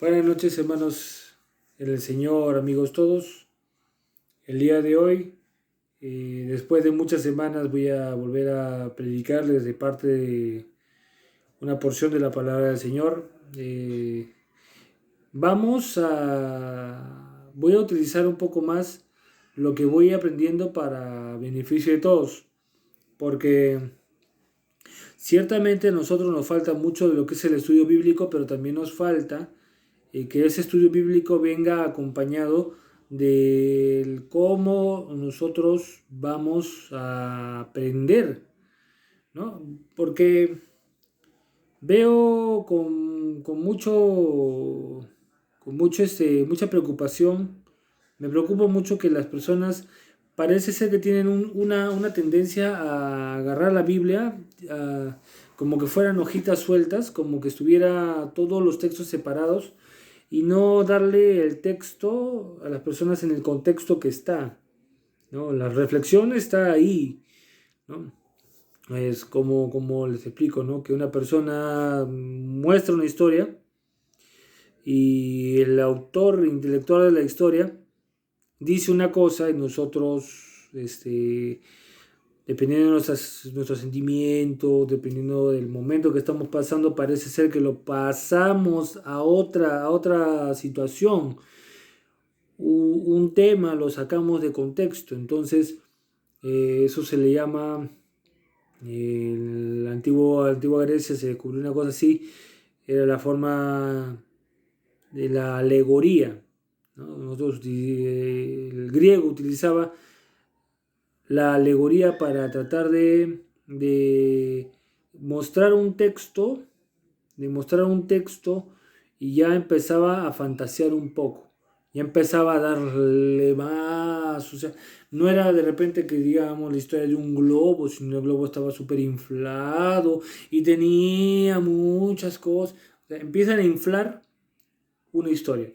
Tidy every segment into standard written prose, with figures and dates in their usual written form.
Buenas noches, hermanos en el Señor, amigos todos. El día de hoy, después de muchas semanas, voy a volver a predicarles de parte de una porción de la palabra del Señor. Voy a utilizar un poco más lo que voy aprendiendo para beneficio de todos, porque ciertamente a nosotros nos falta mucho de lo que es el estudio bíblico, pero también nos falta que ese estudio bíblico venga acompañado del cómo nosotros vamos a aprender, ¿no? Porque veo mucha preocupación, me preocupa mucho que las personas parece ser que tienen una tendencia a agarrar la Biblia como que fueran hojitas sueltas, como que estuviera todos los textos separados y no darle el texto a las personas en el contexto que está, ¿no? La reflexión está ahí, ¿no? Es como les explico, ¿no? Que una persona muestra una historia y el autor intelectual de la historia dice una cosa y nosotros, dependiendo de nuestros sentimientos, dependiendo del momento que estamos pasando, parece ser que lo pasamos a otra situación. Un tema lo sacamos de contexto, entonces eso se le llama, en la antigua Grecia se descubrió una cosa así, era la forma de la alegoría, ¿no? El griego utilizaba la alegoría para tratar de mostrar un texto, de mostrar un texto y ya empezaba a fantasear un poco, ya empezaba a darle más, o sea, no era de repente que digamos la historia de un globo, sino el globo estaba súper inflado y tenía muchas cosas, o sea, empiezan a inflar una historia.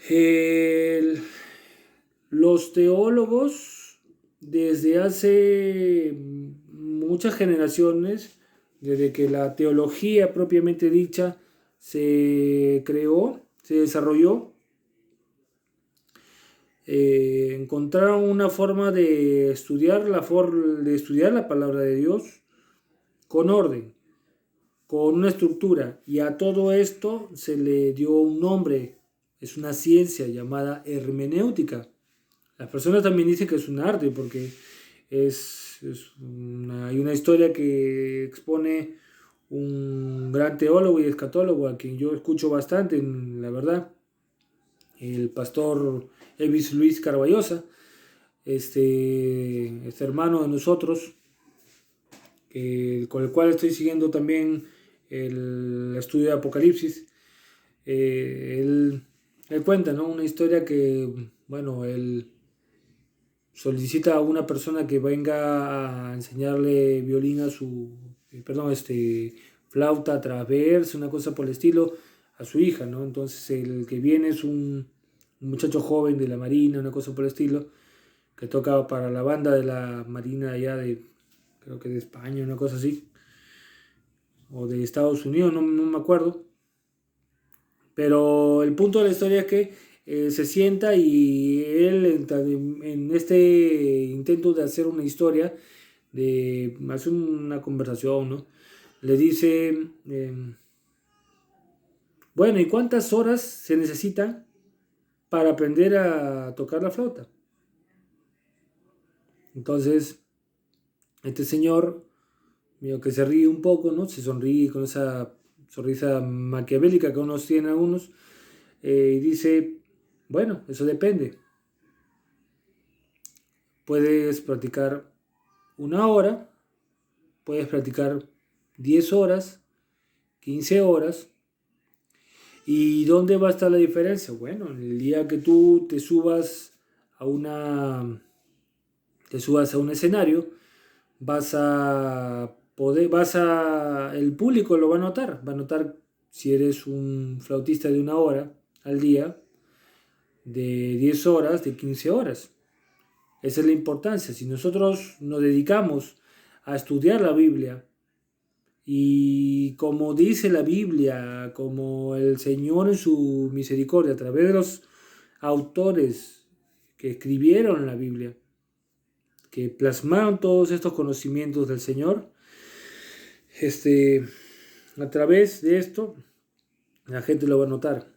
El- los teólogos desde hace muchas generaciones, desde que la teología propiamente dicha se creó, se desarrolló, encontraron una forma de estudiar la palabra de Dios con orden, con una estructura, y a todo esto se le dio un nombre, es una ciencia llamada hermenéutica. Las personas también dicen que es un arte porque hay una historia que expone un gran teólogo y escatólogo a quien yo escucho bastante, la verdad, el pastor Elvis Luis Carballosa, este hermano de nosotros, con el cual estoy siguiendo también el estudio de Apocalipsis. Él cuenta, ¿no? Una historia que, bueno, él solicita a una persona que venga a enseñarle violín flauta traversa, una cosa por el estilo, a su hija, ¿no? Entonces el que viene es un muchacho joven de la Marina, una cosa por el estilo, que toca para la banda de la Marina allá creo que de España, una cosa así, o de Estados Unidos, no me acuerdo. Pero el punto de la historia es que se sienta y él en este intento de hacer una historia, de hacer una conversación, ¿no? Le dice, bueno, ¿y cuántas horas se necesitan para aprender a tocar la flauta? Entonces, este señor, medio que se ríe un poco, ¿no? Se sonríe con esa sonrisa maquiavélica que unos tienen algunos, y dice, bueno, eso depende. Puedes practicar una hora, puedes practicar 10 horas, 15 horas. ¿Y dónde va a estar la diferencia? Bueno, el día que tú te subas a un escenario, el público lo va a notar si eres un flautista de una hora al día, de 10 horas, de 15 horas. Esa es la importancia. Si nosotros nos dedicamos a estudiar la Biblia Y como dice la Biblia, como el Señor en su misericordia, a través de los autores que escribieron la Biblia, que plasmaron todos estos conocimientos del Señor, a través de esto, la gente lo va a notar,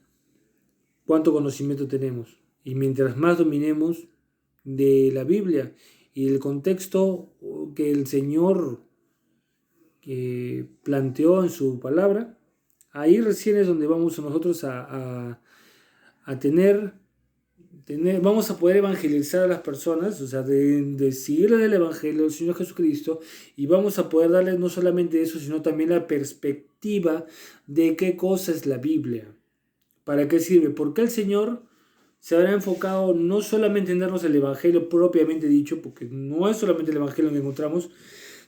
cuánto conocimiento tenemos. Y mientras más dominemos de la Biblia y el contexto que el Señor planteó en su palabra, ahí recién es donde vamos nosotros a tener, vamos a poder evangelizar a las personas, o sea, decirles del Evangelio del Señor Jesucristo, y vamos a poder darles no solamente eso, sino también la perspectiva de qué cosa es la Biblia, para qué sirve, porque el Señor se habrá enfocado no solamente en darnos el Evangelio propiamente dicho, porque no es solamente el Evangelio que encontramos,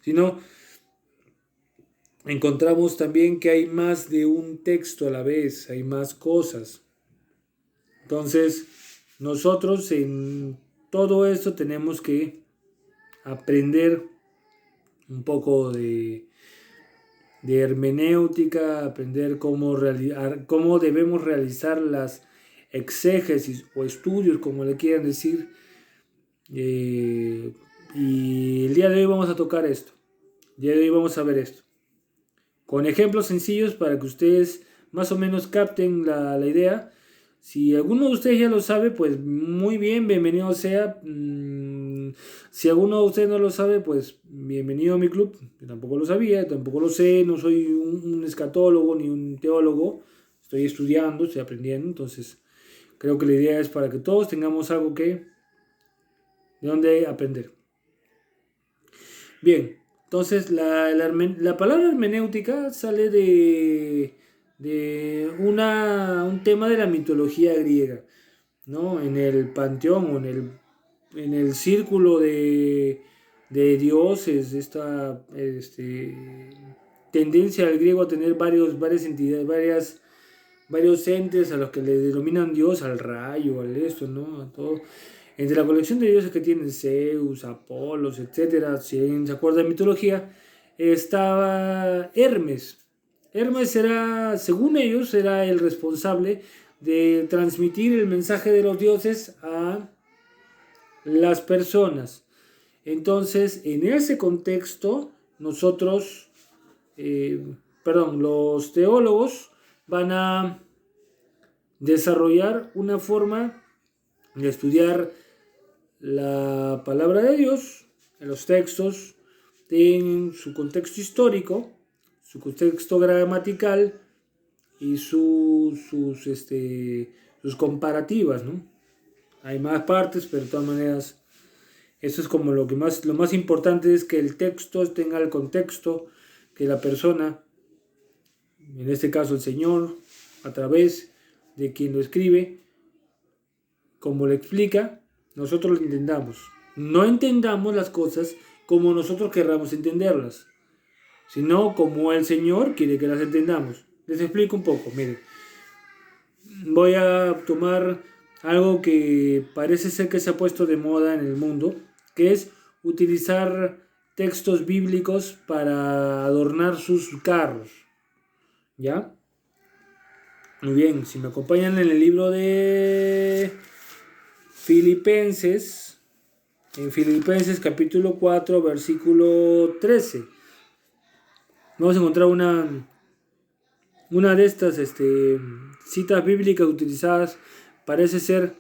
sino encontramos también que hay más de un texto a la vez, hay más cosas. Entonces, nosotros en todo esto tenemos que aprender un poco de hermenéutica, aprender cómo debemos realizar las exégesis o estudios, como le quieran decir. Y el día de hoy vamos a tocar esto. El día de hoy vamos a ver esto. Con ejemplos sencillos para que ustedes más o menos capten la idea. Si alguno de ustedes ya lo sabe, pues muy bien, bienvenido sea. Si alguno de ustedes no lo sabe, pues bienvenido a mi club. Yo tampoco lo sabía, tampoco lo sé, no soy un escatólogo ni un teólogo. Estoy estudiando, estoy aprendiendo, entonces creo que la idea es para que todos tengamos algo de donde aprender. Bien, entonces la palabra hermenéutica sale de un tema de la mitología griega, ¿no? En el panteón o en el círculo de dioses, esta tendencia del griego a tener varias entidades, varios entes a los que le denominan Dios, al rayo, al esto, ¿no? A todo. Entre la colección de dioses que tienen Zeus, Apolos, etcétera, si alguien se acuerda de mitología, estaba Hermes. Hermes era, según ellos, era el responsable de transmitir el mensaje de los dioses a las personas. Entonces, en ese contexto, nosotros, los teólogos van a desarrollar una forma de estudiar la palabra de Dios en los textos, en su contexto histórico, su contexto gramatical y sus comparativas, ¿no? Hay más partes, pero de todas maneras, eso es como lo más importante es que el texto tenga el contexto, que la persona, en este caso el Señor, a través de quien lo escribe, como lo explica, nosotros lo entendamos. No entendamos las cosas como nosotros querramos entenderlas, sino como el Señor quiere que las entendamos. Les explico un poco, miren. Voy a tomar algo que parece ser que se ha puesto de moda en el mundo, que es utilizar textos bíblicos para adornar sus carros. ¿Ya? Muy bien, si me acompañan en el libro de Filipenses, en Filipenses capítulo 4, versículo 13, vamos a encontrar una de estas citas bíblicas utilizadas. Parece ser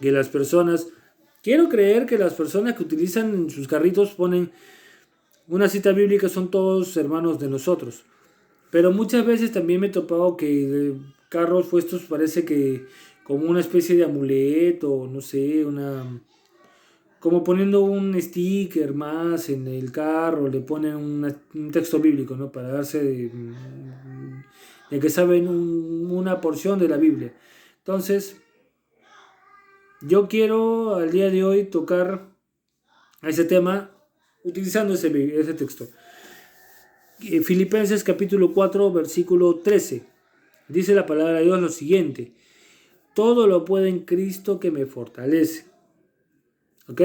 que las personas, quiero creer que las personas que utilizan en sus carritos ponen una cita bíblica son todos hermanos de nosotros. Pero muchas veces también me he topado que carros puestos parece que como una especie de amuleto, no sé, como poniendo un sticker más en el carro, le ponen un texto bíblico, ¿no? Para darse de que saben una porción de la Biblia. Entonces, yo quiero al día de hoy tocar ese tema utilizando ese texto. Filipenses capítulo 4, versículo 13. Dice la palabra de Dios lo siguiente: todo lo puedo en Cristo que me fortalece. ¿Ok?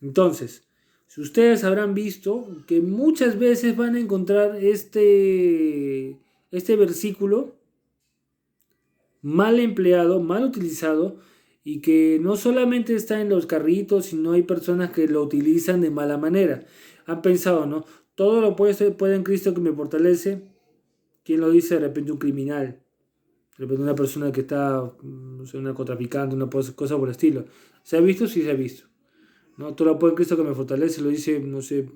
Entonces, Si ustedes habrán visto que muchas veces van a encontrar este versículo mal empleado, mal utilizado, y que no solamente está en los carritos, sino hay personas que lo utilizan de mala manera. Han pensado, ¿no? Todo lo puede en Cristo que me fortalece. ¿Quién lo dice? De repente un criminal. De repente una persona que está, no sé, un narcotraficante, una cosa por el estilo. ¿Se ha visto? Sí se ha visto. ¿No? Todo lo puede en Cristo que me fortalece, lo dice, no sé,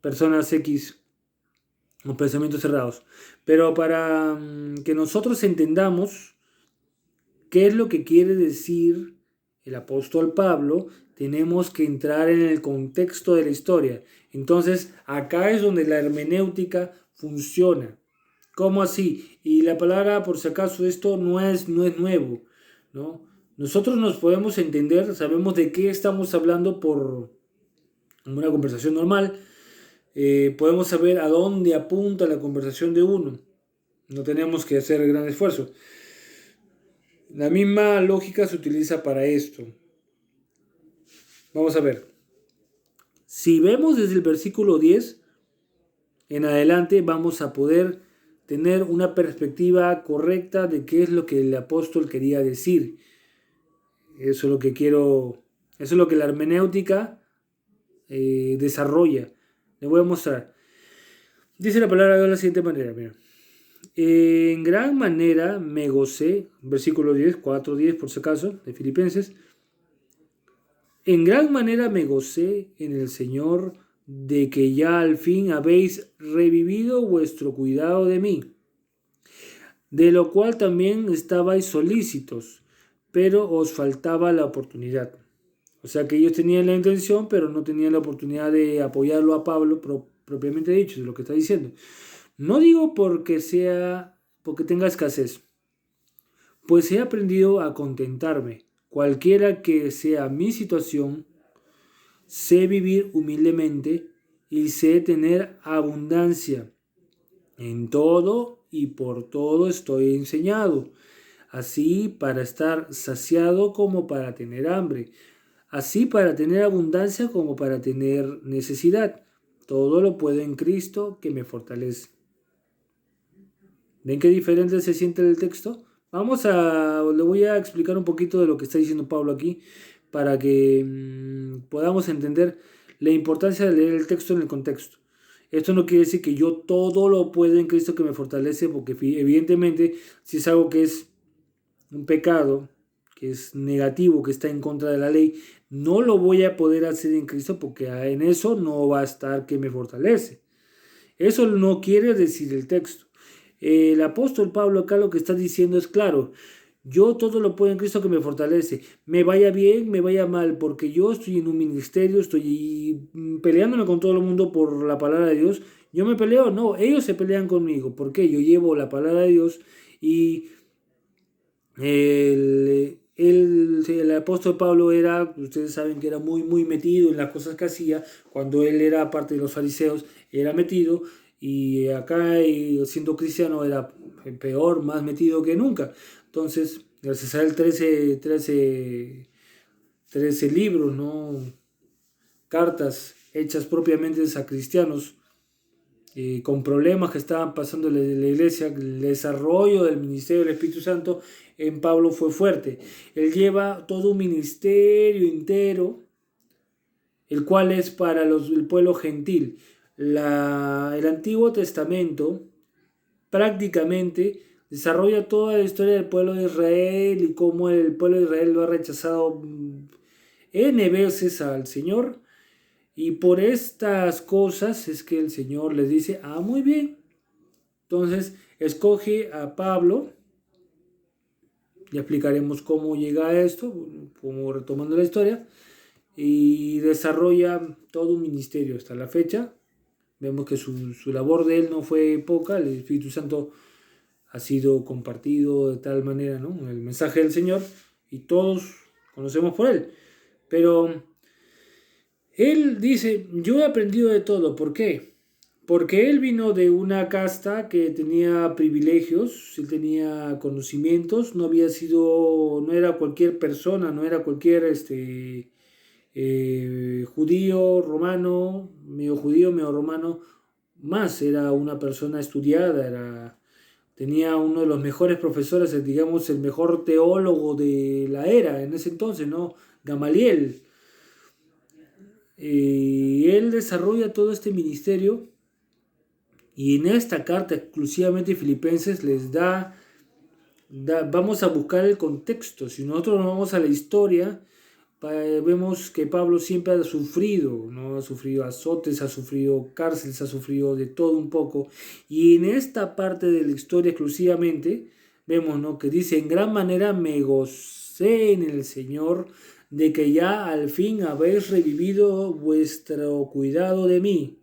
personas X con pensamientos cerrados. Pero para que nosotros entendamos qué es lo que quiere decir el apóstol Pablo, tenemos que entrar en el contexto de la historia. Entonces, acá es donde la hermenéutica funciona. ¿Cómo así? Y la palabra, por si acaso, esto no es nuevo, ¿no? Nosotros nos podemos entender, sabemos de qué estamos hablando por una conversación normal, podemos saber a dónde apunta la conversación de uno. No tenemos que hacer gran esfuerzo. La misma lógica se utiliza para esto. Vamos a ver. Si vemos desde el versículo 10 en adelante, vamos a poder tener una perspectiva correcta de qué es lo que el apóstol quería decir. Eso es lo que quiero, eso es lo que la hermenéutica desarrolla. Le voy a mostrar. Dice la palabra de la siguiente manera, mira. En gran manera me gocé, versículo 10, 4:10 por si acaso, de Filipenses. En gran manera me gocé en el Señor de que ya al fin habéis revivido vuestro cuidado de mí, de lo cual también estabais solícitos, pero os faltaba la oportunidad. O sea que ellos tenían la intención, pero no tenían la oportunidad de apoyarlo a Pablo propiamente dicho, es lo que está diciendo. No digo porque tenga escasez, pues he aprendido a contentarme, cualquiera que sea mi situación. Sé vivir humildemente y sé tener abundancia. En todo y por todo estoy enseñado, así para estar saciado como para tener hambre, así para tener abundancia como para tener necesidad. Todo lo puedo en Cristo que me fortalece. ¿Ven qué diferente se siente el texto? Le voy a explicar un poquito de lo que está diciendo Pablo aquí para que podamos entender la importancia de leer el texto en el contexto. Esto no quiere decir que yo todo lo puedo en Cristo que me fortalece, porque evidentemente si es algo que es un pecado, que es negativo, que está en contra de la ley, no lo voy a poder hacer en Cristo porque en eso no va a estar que me fortalece. Eso no quiere decir el texto. El apóstol Pablo acá lo que está diciendo es claro, yo todo lo puedo en Cristo que me fortalece, me vaya bien, me vaya mal, porque yo estoy en un ministerio, estoy peleándome con todo el mundo por la palabra de Dios. Yo me peleo, no, ellos se pelean conmigo, porque yo llevo la palabra de Dios y el apóstol Pablo era, ustedes saben que era muy metido en las cosas que hacía, cuando él era parte de los fariseos, era metido, y acá siendo cristiano era peor, más metido que nunca. Entonces, gracias a él 13 libros, ¿no? Cartas hechas propiamente a cristianos, con problemas que estaban pasando en la iglesia, el desarrollo del ministerio del Espíritu Santo en Pablo fue fuerte. Él lleva todo un ministerio entero, el cual es para el pueblo gentil. El Antiguo Testamento prácticamente desarrolla toda la historia del pueblo de Israel y cómo el pueblo de Israel lo ha rechazado N veces al Señor. Y por estas cosas es que el Señor les dice, muy bien. Entonces, escoge a Pablo. Ya explicaremos cómo llega a esto, como retomando la historia. Y desarrolla todo un ministerio hasta la fecha. Vemos que su labor de él no fue poca. El Espíritu Santo ha sido compartido de tal manera, ¿no? El mensaje del Señor. Y todos conocemos por él. Pero él dice, yo he aprendido de todo. ¿Por qué? Porque él vino de una casta que tenía privilegios, él tenía conocimientos, no era cualquier persona, no era cualquier judío, romano, medio romano, más era una persona estudiada, tenía uno de los mejores profesores, digamos, el mejor teólogo de la era en ese entonces, ¿no? Gamaliel. Él desarrolla todo este ministerio y en esta carta exclusivamente Filipenses les vamos a buscar el contexto. Si nosotros nos vamos a la historia, vemos que Pablo siempre ha sufrido, ¿no? Ha sufrido azotes, ha sufrido cárceles, ha sufrido de todo un poco. Y en esta parte de la historia exclusivamente, vemos, ¿no? Que dice, en gran manera me gocé en el Señor de que ya al fin habéis revivido vuestro cuidado de mí.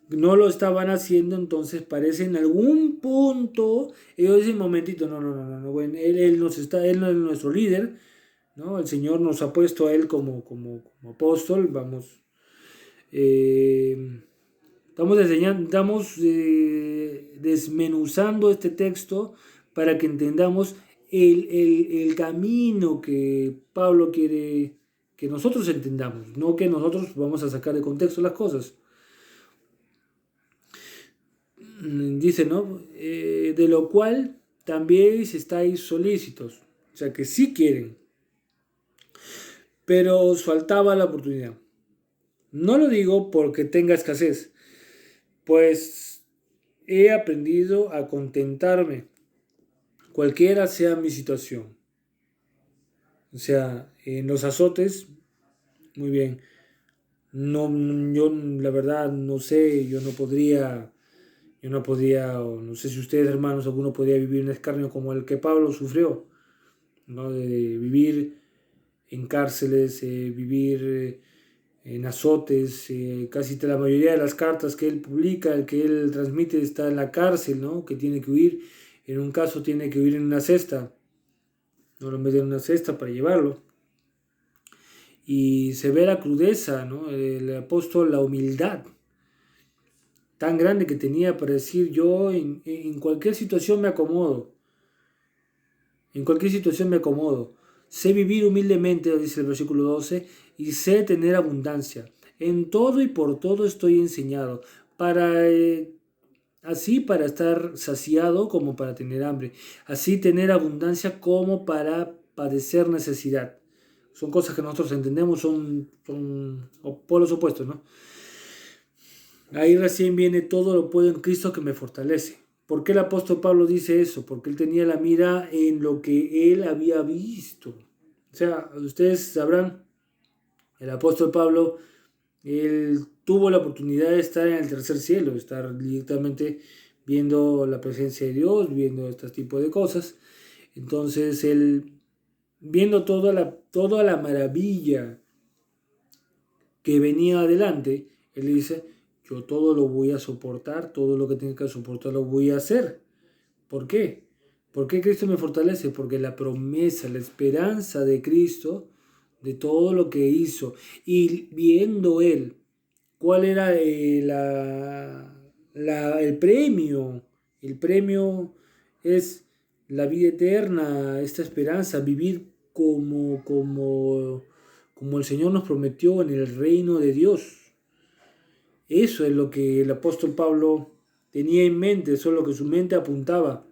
No lo estaban haciendo, entonces parece en algún punto, ellos dicen, momentito, no, bueno, él no es nuestro líder, ¿no? El Señor nos ha puesto a él como apóstol, vamos, estamos desmenuzando este texto para que entendamos el camino que Pablo quiere que nosotros entendamos, no que nosotros vamos a sacar de contexto las cosas. Dice, ¿no? De lo cual también estáis solícitos, o sea que sí quieren, pero os faltaba la oportunidad. No lo digo porque tenga escasez, pues he aprendido a contentarme, cualquiera sea mi situación. O sea, en los azotes, muy bien. No, yo la verdad no sé, o no sé si ustedes hermanos, alguno podría vivir un escarnio como el que Pablo sufrió, ¿no? De vivir en cárceles, vivir en azotes, casi la mayoría de las cartas que él publica, el que él transmite está en la cárcel, ¿no? Que tiene que huir, en un caso tiene que huir en una cesta, no lo meten en una cesta para llevarlo. Y se ve la crudeza, ¿no? El apóstol, la humildad tan grande que tenía para decir yo en cualquier situación me acomodo, en cualquier situación me acomodo. Sé vivir humildemente, dice el versículo 12, y sé tener abundancia. En todo y por todo estoy enseñado, así para estar saciado como para tener hambre, así tener abundancia como para padecer necesidad. Son cosas que nosotros entendemos, son polos opuestos, ¿no? Ahí recién viene todo lo puedo en Cristo que me fortalece. ¿Por qué el apóstol Pablo dice eso? Porque él tenía la mira en lo que él había visto. O sea, ustedes sabrán, el apóstol Pablo, él tuvo la oportunidad de estar en el tercer cielo, estar directamente viendo la presencia de Dios, viendo este tipo de cosas. Entonces, él, viendo toda la maravilla que venía adelante, él dice, yo todo lo voy a soportar, todo lo que tenga que soportar lo voy a hacer. ¿Por qué? ¿Por qué Cristo me fortalece? Porque la promesa, la esperanza de Cristo, de todo lo que hizo, y viendo Él cuál era el premio es la vida eterna, esta esperanza, vivir como el Señor nos prometió en el reino de Dios. Eso es lo que el apóstol Pablo tenía en mente, eso es lo que su mente apuntaba.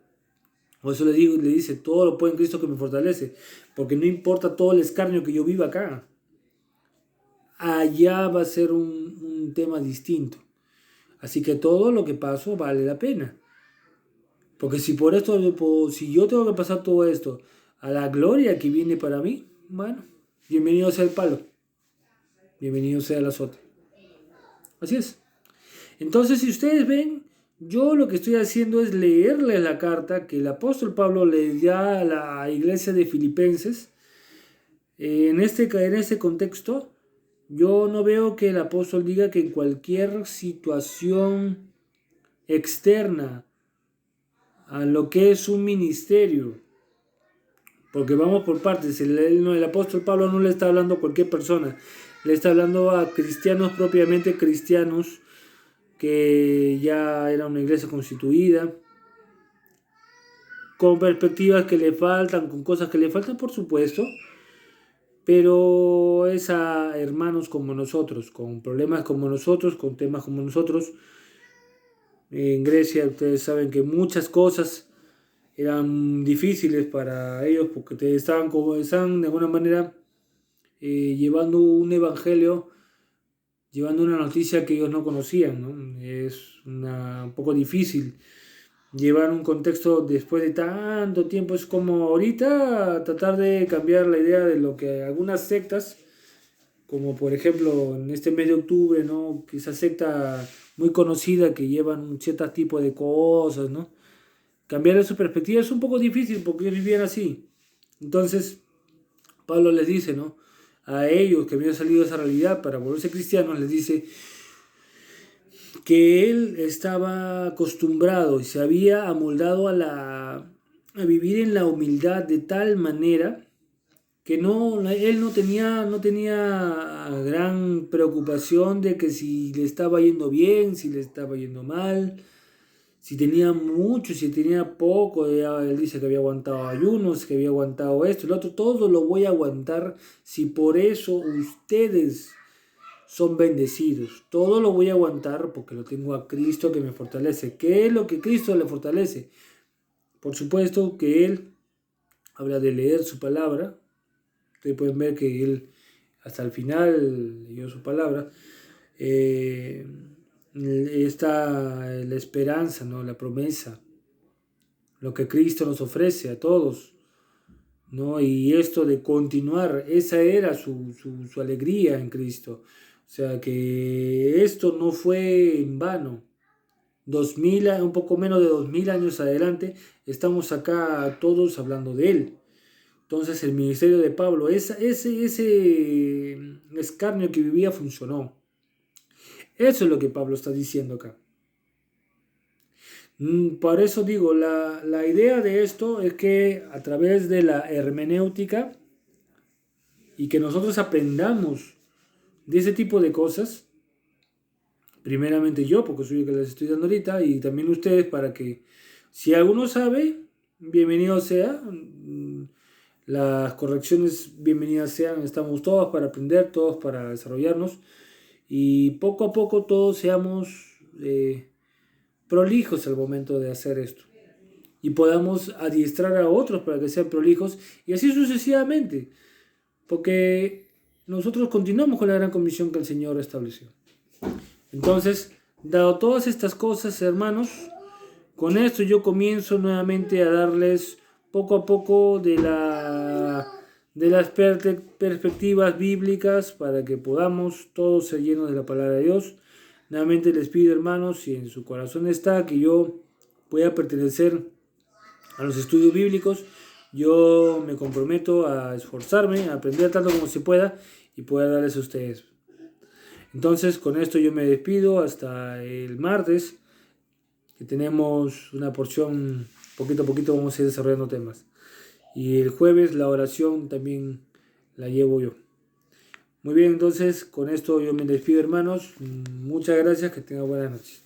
Por eso le dice, todo lo puedo en Cristo que me fortalece, porque no importa todo el escarnio que yo viva acá, allá va a ser un tema distinto. Así que todo lo que paso vale la pena. Porque si yo tengo que pasar todo esto a la gloria que viene para mí, bueno, bienvenido sea el palo, bienvenido sea el azote. Así es. Entonces, si ustedes ven, yo lo que estoy haciendo es leerles la carta que el apóstol Pablo le da a la iglesia de Filipenses. En este contexto, yo no veo que el apóstol diga que en cualquier situación externa a lo que es un ministerio, porque vamos por partes, el apóstol Pablo no le está hablando a cualquier persona, le está hablando a cristianos propiamente cristianos, que ya era una iglesia constituida, con perspectivas que le faltan, con cosas que le faltan, por supuesto, pero es a hermanos como nosotros, con problemas como nosotros, con temas como nosotros. En Grecia ustedes saben que muchas cosas eran difíciles para ellos porque estaban de alguna manera llevando un evangelio, llevando una noticia que ellos no conocían, ¿no? Es un poco difícil llevar un contexto después de tanto tiempo. Es como ahorita tratar de cambiar la idea de lo que algunas sectas, como por ejemplo en este mes de octubre, ¿no? Que esa secta muy conocida que llevan un cierto tipo de cosas, ¿no? Cambiar su perspectiva es un poco difícil porque ellos vivían así. Entonces, Pablo les dice, ¿no? A ellos que habían salido de esa realidad para volverse cristianos, les dice que él estaba acostumbrado y se había amoldado a vivir en la humildad de tal manera que él no tenía gran preocupación de que si le estaba yendo bien, si le estaba yendo mal, si tenía mucho, si tenía poco. Él dice que había aguantado ayunos, que había aguantado esto, el otro, todo lo voy a aguantar si por eso ustedes son bendecidos. Todo lo voy a aguantar porque lo tengo a Cristo que me fortalece. ¿Qué es lo que Cristo le fortalece? Por supuesto que Él habla de leer su palabra. Ustedes pueden ver que Él hasta el final leyó su palabra. Eh, Está la esperanza, ¿no? La promesa, lo que Cristo nos ofrece a todos, ¿no? Y esto de continuar, esa era su alegría en Cristo. O sea que esto no fue en vano. Un poco menos de 2000 años adelante, estamos acá todos hablando de él. Entonces el ministerio de Pablo, ese escarnio que vivía funcionó. Eso es lo que Pablo está diciendo acá. Por eso digo, la idea de esto es que a través de la hermenéutica y que nosotros aprendamos de ese tipo de cosas, primeramente yo, porque soy el que les estoy dando ahorita, y también ustedes, para que si alguno sabe, bienvenido sea. Las correcciones bienvenidas sean. Estamos todos para aprender, todos para desarrollarnos, y poco a poco todos seamos prolijos al momento de hacer esto. Y podamos adiestrar a otros para que sean prolijos, y así sucesivamente. Porque nosotros continuamos con la gran comisión que el Señor estableció. Entonces, dado todas estas cosas, hermanos, con esto yo comienzo nuevamente a darles poco a poco de las perspectivas bíblicas para que podamos todos ser llenos de la palabra de Dios. Nuevamente les pido, hermanos, si en su corazón está que yo pueda pertenecer a los estudios bíblicos, yo me comprometo a esforzarme, a aprender tanto como se pueda y poder darles a ustedes. Entonces, con esto yo me despido hasta el martes, que tenemos una porción, poquito a poquito vamos a ir desarrollando temas. Y el jueves la oración también la llevo yo. Muy bien, entonces con esto yo me despido, hermanos. Muchas gracias, que tengan buenas noches.